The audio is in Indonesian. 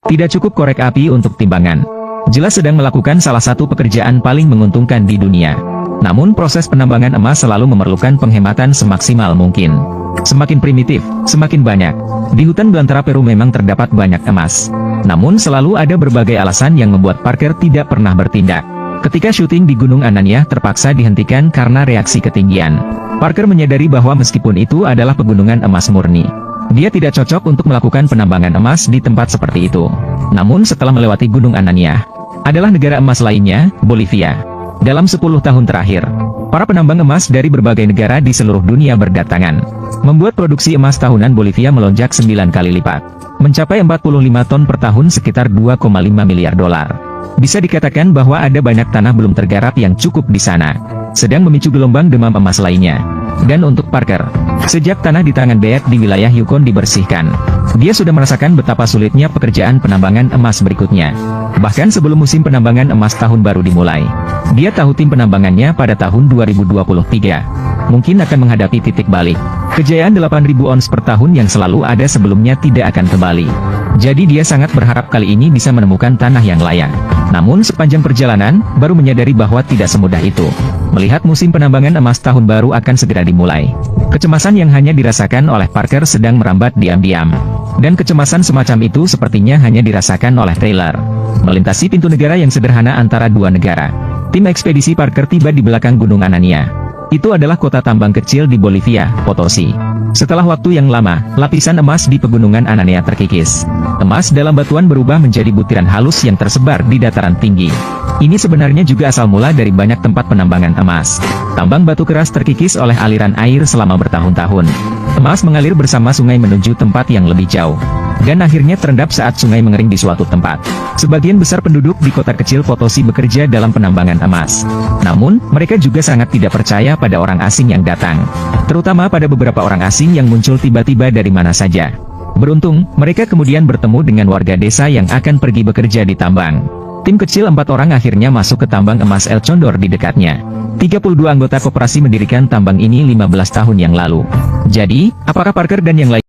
Tidak cukup korek api untuk timbangan. Jelas sedang melakukan salah satu pekerjaan paling menguntungkan di dunia. Namun proses penambangan emas selalu memerlukan penghematan semaksimal mungkin. Semakin primitif, semakin banyak. Di hutan belantara Peru memang terdapat banyak emas. Namun selalu ada berbagai alasan yang membuat Parker tidak pernah bertindak. Ketika syuting di Gunung Anania terpaksa dihentikan karena reaksi ketinggian. Parker menyadari bahwa meskipun itu adalah pegunungan emas murni, dia tidak cocok untuk melakukan penambangan emas di tempat seperti itu. Namun setelah melewati Gunung Anania, adalah negara emas lainnya, Bolivia. Dalam 10 tahun terakhir, para penambang emas dari berbagai negara di seluruh dunia berdatangan, membuat produksi emas tahunan Bolivia melonjak 9 kali lipat, mencapai 45 ton per tahun sekitar 2,5 miliar dolar. Bisa dikatakan bahwa ada banyak tanah belum tergarap yang cukup di sana, sedang memicu gelombang demam emas lainnya. Dan untuk Parker, sejak tanah di tangan Beat di wilayah Yukon dibersihkan, dia sudah merasakan betapa sulitnya pekerjaan penambangan emas berikutnya. Bahkan sebelum musim penambangan emas tahun baru dimulai, dia tahu tim penambangannya pada tahun 2023 mungkin akan menghadapi titik balik. Kejayaan 8.000 ons per tahun yang selalu ada sebelumnya tidak akan kembali. Jadi dia sangat berharap kali ini bisa menemukan tanah yang layak. Namun sepanjang perjalanan, baru menyadari bahwa tidak semudah itu. Melihat musim penambangan emas tahun baru akan segera dimulai, kecemasan yang hanya dirasakan oleh Parker sedang merambat diam-diam. Dan kecemasan semacam itu sepertinya hanya dirasakan oleh Taylor. Melintasi pintu negara yang sederhana antara dua negara, tim ekspedisi Parker tiba di belakang Gunung Anania. Itu adalah kota tambang kecil di Bolivia, Potosi. Setelah waktu yang lama, lapisan emas di pegunungan Anania terkikis. Emas dalam batuan berubah menjadi butiran halus yang tersebar di dataran tinggi. Ini sebenarnya juga asal mula dari banyak tempat penambangan emas. Tambang batu keras terkikis oleh aliran air selama bertahun-tahun. Emas mengalir bersama sungai menuju tempat yang lebih jauh, dan akhirnya terendap saat sungai mengering di suatu tempat. Sebagian besar penduduk di kota kecil Potosi bekerja dalam penambangan emas. Namun, mereka juga sangat tidak percaya pada orang asing yang datang. Terutama pada beberapa orang asing yang muncul tiba-tiba dari mana saja. Beruntung, mereka kemudian bertemu dengan warga desa yang akan pergi bekerja di tambang. Tim kecil 4 orang akhirnya masuk ke tambang emas El Condor di dekatnya. 32 anggota koperasi mendirikan tambang ini 15 tahun yang lalu. Jadi, apakah Parker dan yang lain